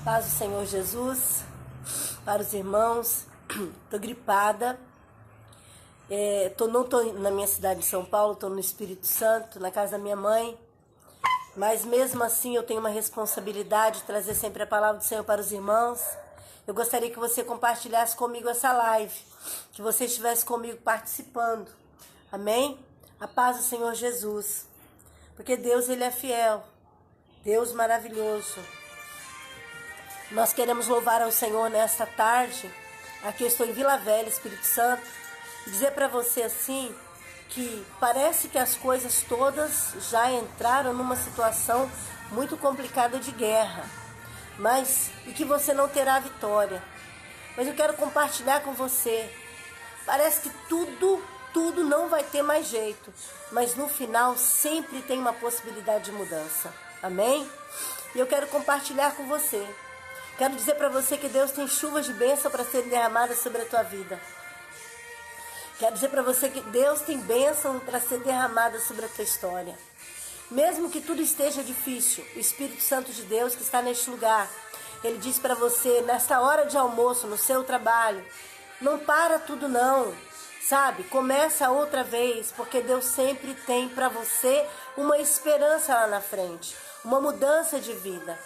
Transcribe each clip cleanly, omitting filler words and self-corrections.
Paz do Senhor Jesus, para os irmãos. Tô gripada, não tô na minha cidade de São Paulo, tô no Espírito Santo, na casa da minha mãe. Mas mesmo assim eu tenho uma responsabilidade de trazer sempre a palavra do Senhor para os irmãos. Eu gostaria que você compartilhasse comigo essa live, que você estivesse comigo participando. Amém? A paz do Senhor Jesus. Porque Deus, Ele é fiel. Deus maravilhoso. Nós queremos louvar ao Senhor nesta tarde. Aqui eu estou em Vila Velha, Espírito Santo. E dizer para você assim, que parece que as coisas todas já entraram numa situação muito complicada de guerra. E que você não terá vitória. Mas eu quero compartilhar com você. Parece que tudo não vai ter mais jeito. Mas no final sempre tem uma possibilidade de mudança. Amém? E eu quero compartilhar com você. Quero dizer para você que Deus tem chuvas de bênção para serem derramadas sobre a tua vida. Quero dizer para você que Deus tem bênção para ser derramada sobre a tua história. Mesmo que tudo esteja difícil, o Espírito Santo de Deus que está neste lugar, Ele diz para você, nesta hora de almoço, no seu trabalho, não para tudo não, sabe? Começa outra vez, porque Deus sempre tem para você uma esperança lá na frente, uma mudança de vida.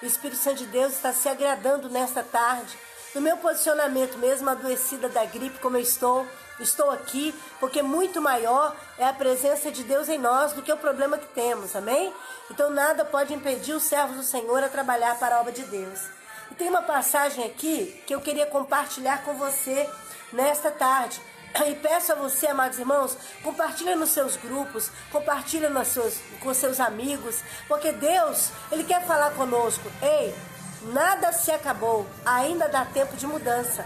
O Espírito Santo de Deus está se agradando nesta tarde, no meu posicionamento, mesmo adoecida da gripe como eu estou aqui, porque muito maior é a presença de Deus em nós do que o problema que temos, amém? Então nada pode impedir os servos do Senhor a trabalhar para a obra de Deus. E tem uma passagem aqui que eu queria compartilhar com você nesta tarde. E peço a você, amados irmãos, compartilha nos seus grupos, compartilha com seus amigos, porque Deus, Ele quer falar conosco. Ei, nada se acabou, ainda dá tempo de mudança.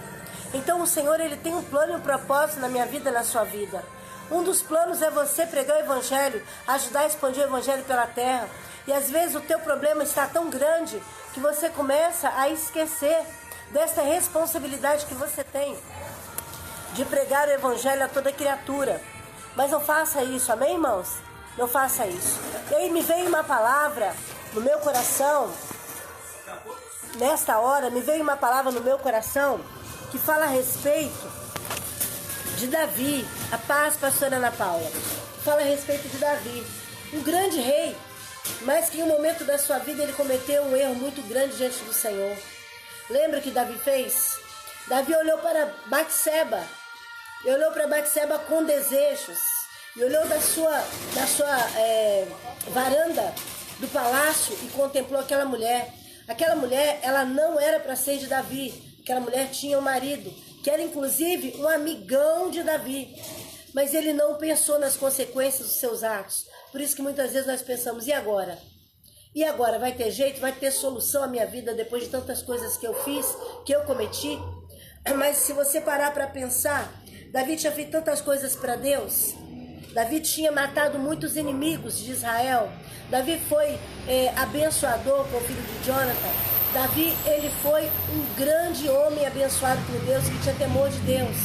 Então o Senhor, Ele tem um plano e um propósito na minha vida e na sua vida. Um dos planos é você pregar o Evangelho, ajudar a expandir o Evangelho pela terra. E às vezes o teu problema está tão grande que você começa a esquecer dessa responsabilidade que você tem de pregar o Evangelho a toda criatura. Mas não faça isso, amém, irmãos? Não faça isso. E aí me veio uma palavra no meu coração, nesta hora, me veio uma palavra no meu coração que fala a respeito de Davi. A paz, pastora Ana Paula. Fala a respeito de Davi, um grande rei, mas que em um momento da sua vida ele cometeu um erro muito grande diante do Senhor. Lembra o que Davi fez? Davi olhou para Batseba, e olhou para Batseba com desejos, e olhou da sua varanda do palácio e contemplou aquela mulher. Aquela mulher, ela não era para ser de Davi. Aquela mulher tinha um marido, que era inclusive um amigão de Davi. Mas ele não pensou nas consequências dos seus atos. Por isso que muitas vezes nós pensamos, e agora? E agora? Vai ter jeito? Vai ter solução a minha vida depois de tantas coisas que eu fiz, que eu cometi? Mas se você parar para pensar, Davi tinha feito tantas coisas para Deus. Davi tinha matado muitos inimigos de Israel. Davi foi abençoador com o filho de Jonathan. Davi, ele foi um grande homem abençoado por Deus, que tinha temor de Deus.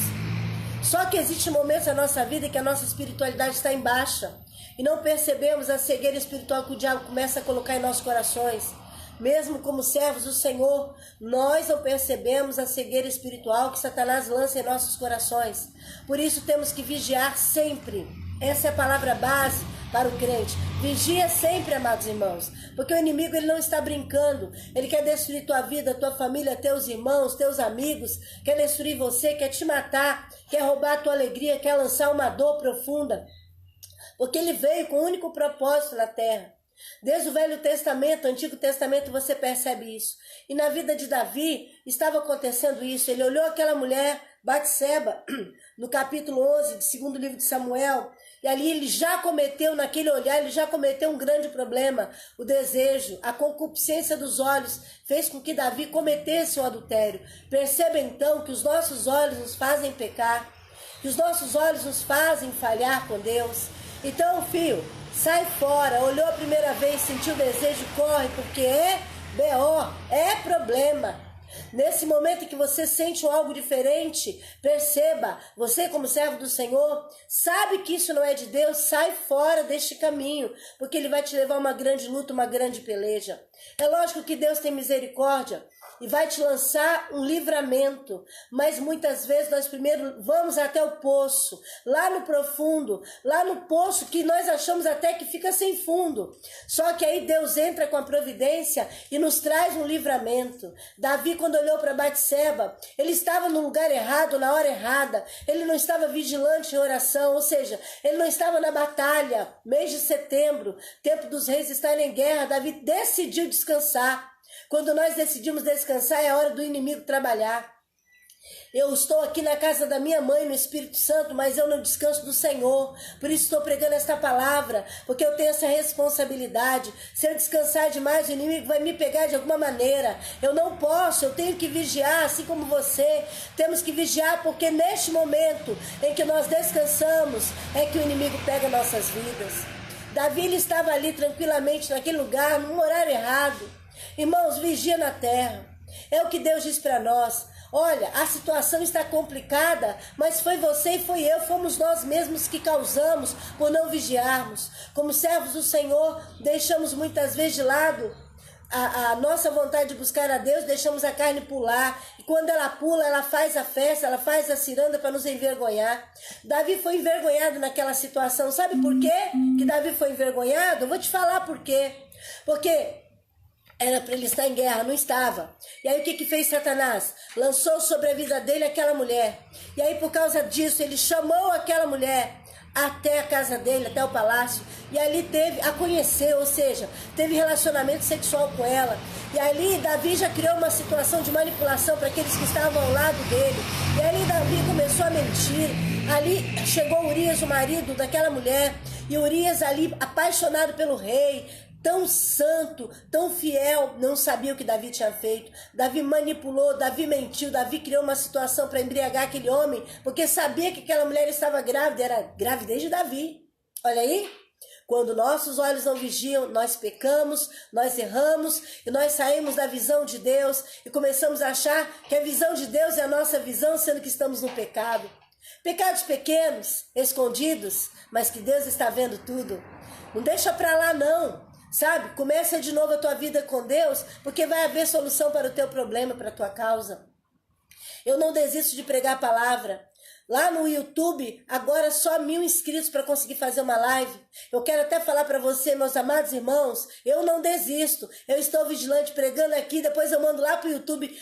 Só que existem momentos na nossa vida que a nossa espiritualidade está em baixa. E não percebemos a cegueira espiritual que o diabo começa a colocar em nossos corações. Mesmo como servos do Senhor, nós não percebemos a cegueira espiritual que Satanás lança em nossos corações. Por isso temos que vigiar sempre. Essa é a palavra base para o crente. Vigia sempre, amados irmãos, porque o inimigo, ele não está brincando. Ele quer destruir tua vida, tua família, teus irmãos, teus amigos, quer destruir você, quer te matar, quer roubar a tua alegria, quer lançar uma dor profunda, porque ele veio com um único propósito na terra. Desde o Velho Testamento, Antigo Testamento, você percebe isso. E na vida de Davi estava acontecendo isso. Ele olhou aquela mulher, Batseba, no capítulo 11 do segundo livro de Samuel, e ali ele já cometeu, naquele olhar, ele já cometeu um grande problema. O desejo, a concupiscência dos olhos fez com que Davi cometesse um adultério. Perceba então que os nossos olhos nos fazem pecar, que os nossos olhos nos fazem falhar com Deus. Então, filho, sai fora. Olhou a primeira vez, sentiu desejo, corre, porque é BO, é problema. Nesse momento em que você sente algo diferente, perceba, você como servo do Senhor, sabe que isso não é de Deus, sai fora deste caminho, porque ele vai te levar a uma grande luta, uma grande peleja. É lógico que Deus tem misericórdia e vai te lançar um livramento, mas muitas vezes nós primeiro vamos até o poço, lá no profundo, lá no poço que nós achamos até que fica sem fundo. Só que aí Deus entra com a providência e nos traz um livramento. Davi, quando olhou para Batseba, ele estava no lugar errado, na hora errada, ele não estava vigilante em oração, ou seja, ele não estava na batalha. Mês de setembro, tempo dos reis estarem em guerra, Davi decidiu descansar. Quando nós decidimos descansar, é a hora do inimigo trabalhar. Eu estou aqui na casa da minha mãe, no Espírito Santo, mas eu não descanso do Senhor. Por isso estou pregando esta palavra, porque eu tenho essa responsabilidade. Se eu descansar demais, o inimigo vai me pegar de alguma maneira. Eu não posso, eu tenho que vigiar, assim como você. Temos que vigiar, porque neste momento em que nós descansamos, é que o inimigo pega nossas vidas. Davi, ele estava ali tranquilamente naquele lugar, num horário errado. Irmãos, vigia na terra. É o que Deus diz para nós. Olha, a situação está complicada, mas foi você e foi eu, fomos nós mesmos que causamos por não vigiarmos. Como servos do Senhor, deixamos muitas vezes de lado a nossa vontade de buscar a Deus, deixamos a carne pular. E quando ela pula, ela faz a festa, ela faz a ciranda para nos envergonhar. Davi foi envergonhado naquela situação. Sabe por quê que Davi foi envergonhado? Eu vou te falar por quê. Porque era para ele estar em guerra, não estava. E aí o que fez Satanás? Lançou sobre a vida dele aquela mulher. E aí por causa disso ele chamou aquela mulher até a casa dele, até o palácio. E ali a conheceu, ou seja, teve relacionamento sexual com ela. E ali Davi já criou uma situação de manipulação para aqueles que estavam ao lado dele. E ali Davi começou a mentir. Ali chegou Urias, o marido daquela mulher. E Urias ali, apaixonado pelo rei, tão santo, tão fiel, não sabia o que Davi tinha feito. Davi manipulou, Davi mentiu, Davi criou uma situação para embriagar aquele homem, porque sabia que aquela mulher estava grávida, era gravidez de Davi. Olha aí, quando nossos olhos não vigiam, nós pecamos, nós erramos e nós saímos da visão de Deus e começamos a achar que a visão de Deus é a nossa visão, sendo que estamos no pecado. Pecados pequenos, escondidos, mas que Deus está vendo tudo. Não deixa para lá não. Sabe, começa de novo a tua vida com Deus, porque vai haver solução para o teu problema, para a tua causa. Eu não desisto de pregar a palavra. Lá no YouTube, agora só 1000 inscritos para conseguir fazer uma live. Eu quero até falar para você, meus amados irmãos, eu não desisto. Eu estou vigilante pregando aqui, depois eu mando lá para o YouTube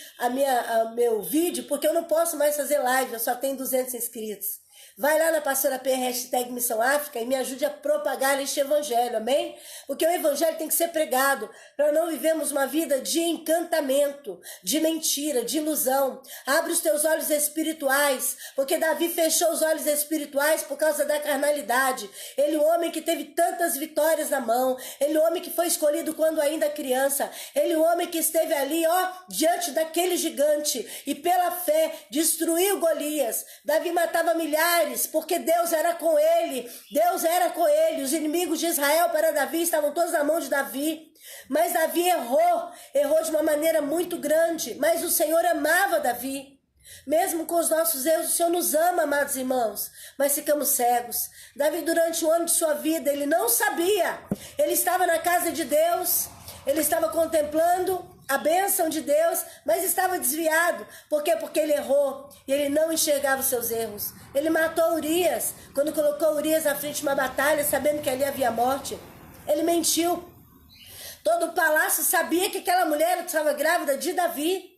meu vídeo, porque eu não posso mais fazer live, eu só tenho 200 inscritos. Vai lá na Pastora P, hashtag Missão África, e me ajude a propagar este evangelho, amém? Porque o evangelho tem que ser pregado, para não vivermos uma vida de encantamento, de mentira, de ilusão. Abre os teus olhos espirituais, porque Davi fechou os olhos espirituais por causa da carnalidade. Ele, o homem que teve tantas vitórias na mão, ele, o homem que foi escolhido quando ainda criança, ele, o homem que esteve ali, diante daquele gigante, e pela fé destruiu Golias. Davi matava milhares, porque Deus era com ele, Deus era com ele. Os inimigos de Israel para Davi estavam todos na mão de Davi, mas Davi errou de uma maneira muito grande, mas o Senhor amava Davi. Mesmo com os nossos erros, o Senhor nos ama, amados irmãos, mas ficamos cegos. Davi, durante um ano de sua vida, ele não sabia, ele estava na casa de Deus, ele estava contemplando a bênção de Deus, mas estava desviado. Por quê? Porque ele errou e ele não enxergava os seus erros. Ele matou Urias, quando colocou Urias à frente de uma batalha, sabendo que ali havia morte. Ele mentiu. Todo o palácio sabia que aquela mulher estava grávida de Davi.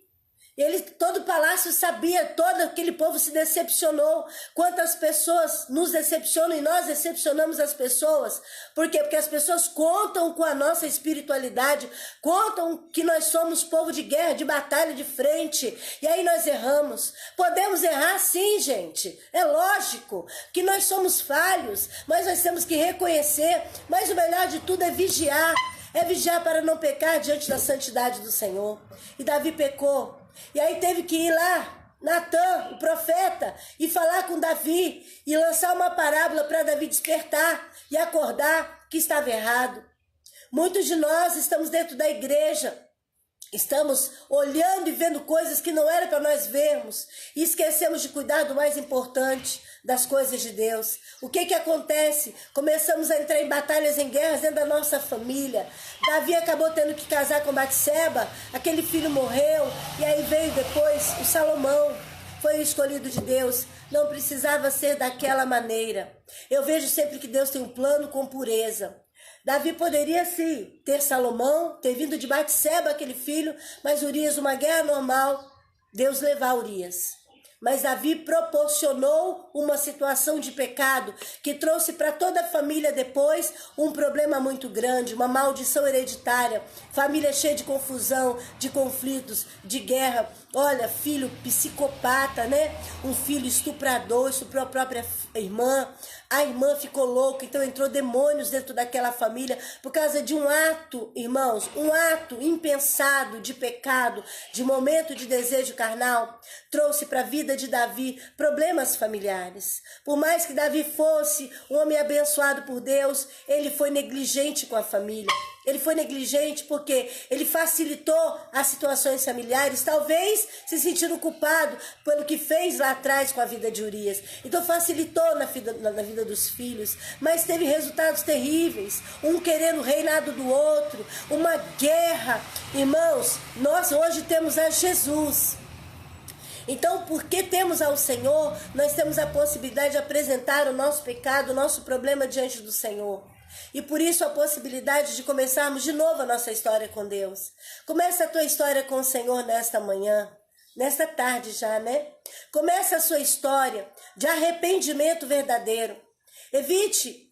Todo o palácio sabia, todo aquele povo se decepcionou. Quantas pessoas nos decepcionam e nós decepcionamos as pessoas. Por quê? Porque as pessoas contam com a nossa espiritualidade, contam que nós somos povo de guerra, de batalha, de frente. E aí nós erramos. Podemos errar sim, gente. É lógico que nós somos falhos, mas nós temos que reconhecer. Mas o melhor de tudo é vigiar. É vigiar para não pecar diante da santidade do Senhor. E Davi pecou. E aí teve que ir lá, Natã, o profeta, e falar com Davi, e lançar uma parábola para Davi despertar e acordar que estava errado. Muitos de nós estamos dentro da igreja, Estamos olhando e vendo coisas que não era para nós vermos e esquecemos de cuidar do mais importante, das coisas de Deus. O que acontece? Começamos a entrar em batalhas, em guerras dentro da nossa família. Davi acabou tendo que casar com Batseba, aquele filho morreu e aí veio depois o Salomão. Foi o escolhido de Deus, não precisava ser daquela maneira. Eu vejo sempre que Deus tem um plano com pureza. Davi poderia sim ter Salomão, ter vindo de Batseba aquele filho, mas Urias, uma guerra normal, Deus levar Urias. Mas Davi proporcionou uma situação de pecado que trouxe para toda a família depois um problema muito grande, uma maldição hereditária, família cheia de confusão, de conflitos, de guerra. Olha, filho psicopata, né? Um filho estuprador, estuprou a própria irmã. A irmã ficou louca, então entrou demônios dentro daquela família por causa de um ato, irmãos, um ato impensado de pecado, de momento de desejo carnal, trouxe para a vida de Davi problemas familiares. Por mais que Davi fosse um homem abençoado por Deus, ele foi negligente com a família. Ele foi negligente porque ele facilitou as situações familiares, talvez se sentindo culpado pelo que fez lá atrás com a vida de Urias. Então facilitou na vida dos filhos, mas teve resultados terríveis, um querendo o reinado do outro, uma guerra. Irmãos, nós hoje temos a Jesus. Então, porque temos ao Senhor, nós temos a possibilidade de apresentar o nosso pecado, o nosso problema diante do Senhor. E por isso a possibilidade de começarmos de novo a nossa história com Deus. Começa a tua história com o Senhor nesta manhã, nesta tarde já, né? Começa a sua história de arrependimento verdadeiro. Evite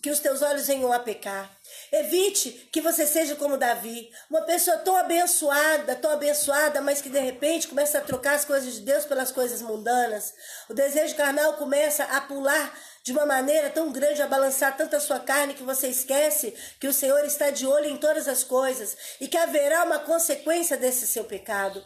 que os teus olhos venham a pecar. Evite que você seja como Davi, uma pessoa tão abençoada, mas que de repente começa a trocar as coisas de Deus pelas coisas mundanas. O desejo carnal começa a pular de uma maneira tão grande, a balançar tanto a sua carne, que você esquece que o Senhor está de olho em todas as coisas e que haverá uma consequência desse seu pecado.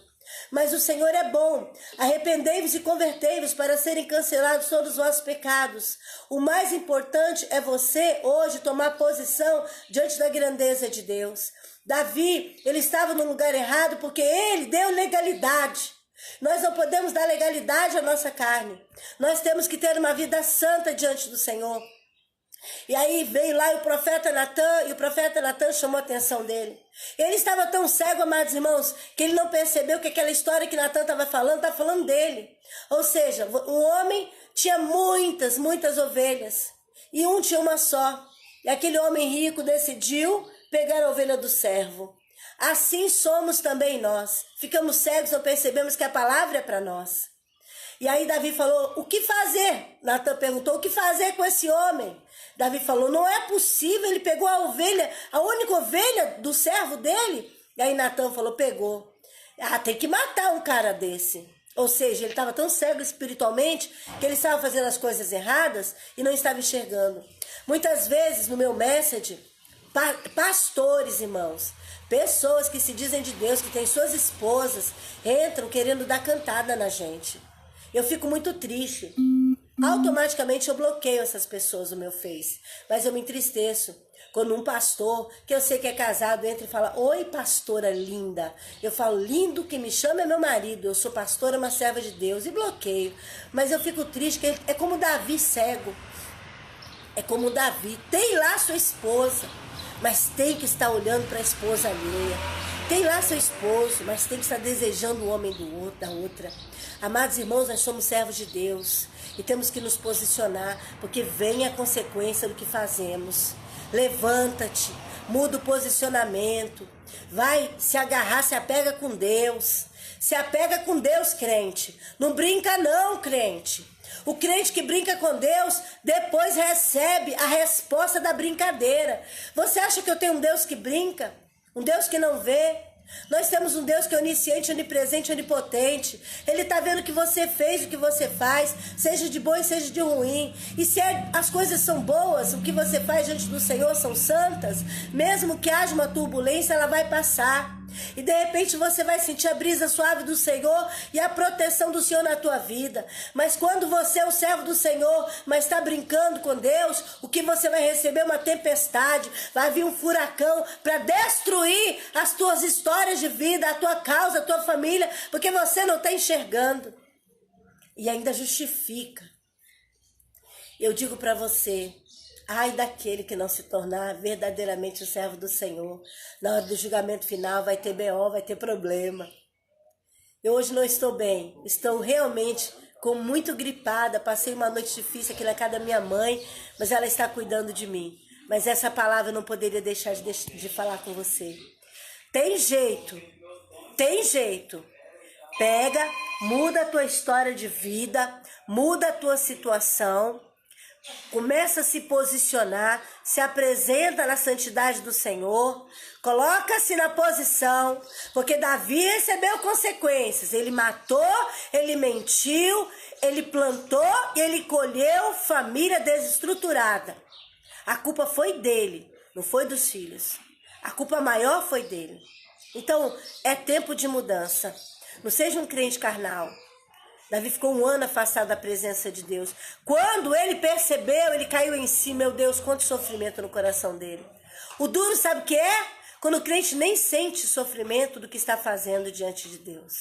Mas o Senhor é bom. Arrependei-vos e convertei-vos para serem cancelados todos os vossos pecados. O mais importante é você hoje tomar posição diante da grandeza de Deus. Davi, ele estava no lugar errado porque ele deu legalidade. Nós não podemos dar legalidade à nossa carne. Nós temos que ter uma vida santa diante do Senhor. E aí veio lá o profeta Natan, e o profeta Natan chamou a atenção dele. Ele estava tão cego, amados irmãos, que ele não percebeu que aquela história que Natan estava falando dele. Ou seja, um homem tinha muitas ovelhas, e um tinha uma só. E aquele homem rico decidiu pegar a ovelha do servo. Assim somos também nós. Ficamos cegos, não percebemos que a palavra é para nós. E aí Davi falou, o que fazer? Natan perguntou, o que fazer com esse homem? Davi falou, não é possível, ele pegou a ovelha, a única ovelha do servo dele. E aí Natan falou, pegou. Tem que matar um cara desse. Ou seja, ele estava tão cego espiritualmente que ele estava fazendo as coisas erradas e não estava enxergando. Muitas vezes no meu message, pastores, irmãos, pessoas que se dizem de Deus, que têm suas esposas, entram querendo dar cantada na gente. Eu fico muito triste. Automaticamente eu bloqueio essas pessoas no meu Face. Mas eu me entristeço quando um pastor, que eu sei que é casado, entra e fala, oi pastora linda. Eu falo, lindo, que me chama é meu marido. Eu sou pastora, uma serva de Deus. E bloqueio. Mas eu fico triste, que é como Davi cego. É como Davi. Tem lá sua esposa, mas tem que estar olhando para a esposa alheia. Tem lá seu esposo, mas tem que estar desejando o homem da outra. Amados irmãos, nós somos servos de Deus e temos que nos posicionar, porque vem a consequência do que fazemos. Levanta-te, muda o posicionamento, vai se agarrar, se apega com Deus. Se apega com Deus, crente. Não brinca não, crente. O crente que brinca com Deus, depois recebe a resposta da brincadeira. Você acha que eu tenho um Deus que brinca? Um Deus que não vê? Nós temos um Deus que é onisciente, onipresente, onipotente. Ele está vendo o que você fez, o que você faz, seja de bom e seja de ruim. E se as coisas são boas, o que você faz diante do Senhor são santas, mesmo que haja uma turbulência, ela vai passar. E de repente você vai sentir a brisa suave do Senhor e a proteção do Senhor na tua vida. Mas quando você é o servo do Senhor, mas está brincando com Deus, o que você vai receber é uma tempestade, vai vir um furacão para destruir as tuas histórias de vida, a tua causa, a tua família, porque você não está enxergando. E ainda justifica. Eu digo para você, ai daquele que não se tornar verdadeiramente o servo do Senhor. Na hora do julgamento final vai ter BO, vai ter problema. Eu hoje não estou bem, estou realmente muito gripada. Passei uma noite difícil aqui na casa da minha mãe, mas ela está cuidando de mim. Mas essa palavra eu não poderia deixar de falar com você. Tem jeito, tem jeito. Pega, muda a tua história de vida, muda a tua situação. Começa a se posicionar, se apresenta na santidade do Senhor, coloca-se na posição, porque Davi recebeu consequências. Ele matou, ele mentiu, ele plantou e ele colheu família desestruturada. A culpa foi dele, não foi dos filhos. A culpa maior foi dele. Então, é tempo de mudança. Não seja um crente carnal. Davi ficou 1 ano afastado da presença de Deus. Quando ele percebeu, ele caiu em si. Meu Deus, quanto sofrimento no coração dele. O duro, sabe o que é? Quando o crente nem sente sofrimento do que está fazendo diante de Deus.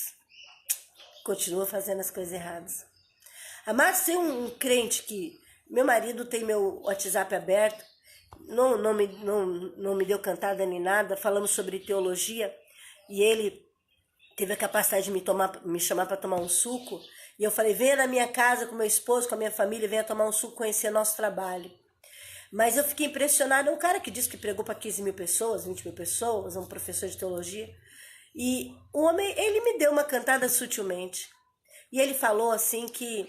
Continua fazendo as coisas erradas. Amados, tem um crente que... Meu marido tem meu WhatsApp aberto. Não me deu cantada nem nada. Falamos sobre teologia. E ele teve a capacidade de me chamar para tomar um suco. E eu falei, venha na minha casa com meu esposo, com a minha família, venha tomar um suco, conhecer nosso trabalho. Mas eu fiquei impressionada, é um cara que disse que pregou para 15 mil pessoas, 20 mil pessoas, um professor de teologia. E o homem, ele me deu uma cantada sutilmente. E ele falou assim que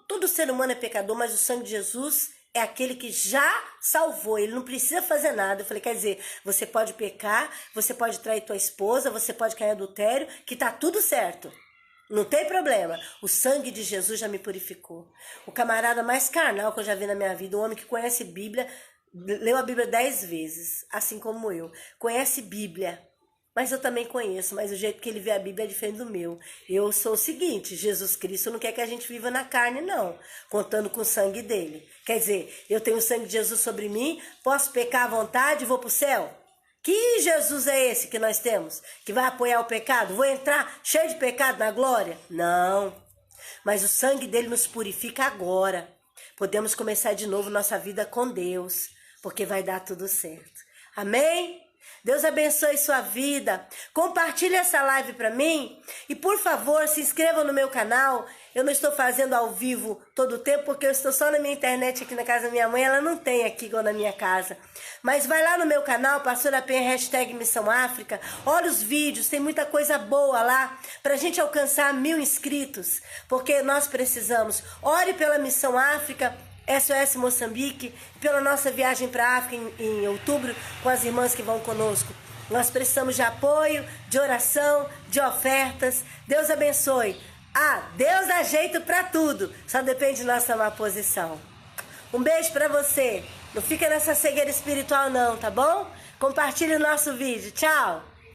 todo ser humano é pecador, mas o sangue de Jesus é aquele que já salvou, ele não precisa fazer nada. Eu falei, quer dizer, você pode pecar, você pode trair tua esposa, você pode cair em adultério, que tá tudo certo. Não tem problema. O sangue de Jesus já me purificou. O camarada mais carnal que eu já vi na minha vida, um homem que conhece Bíblia, leu a Bíblia 10 vezes, assim como eu. Conhece Bíblia. Mas eu também conheço, mas o jeito que ele vê a Bíblia é diferente do meu. Eu sou o seguinte, Jesus Cristo não quer que a gente viva na carne, não. Contando com o sangue dele. Quer dizer, eu tenho o sangue de Jesus sobre mim, posso pecar à vontade e vou para o céu? Que Jesus é esse que nós temos? Que vai apoiar o pecado? Vou entrar cheio de pecado na glória? Não. Mas o sangue dele nos purifica agora. Podemos começar de novo nossa vida com Deus, porque vai dar tudo certo. Amém? Deus abençoe sua vida. Compartilhe essa live para mim. E por favor, se inscreva no meu canal. Eu não estou fazendo ao vivo todo o tempo, porque eu estou só na minha internet aqui na casa da minha mãe. Ela não tem aqui igual na minha casa. Mas vai lá no meu canal, Pastora Penha, hashtag Missão África. Olha os vídeos, tem muita coisa boa lá. Pra gente alcançar 1000 inscritos. Porque nós precisamos. Ore pela Missão África. SOS Moçambique, pela nossa viagem para a África em outubro, com as irmãs que vão conosco. Nós precisamos de apoio, de oração, de ofertas. Deus abençoe. Deus dá jeito para tudo, só depende de nós tomar posição. Um beijo para você. Não fica nessa cegueira espiritual não, tá bom? Compartilhe o nosso vídeo. Tchau!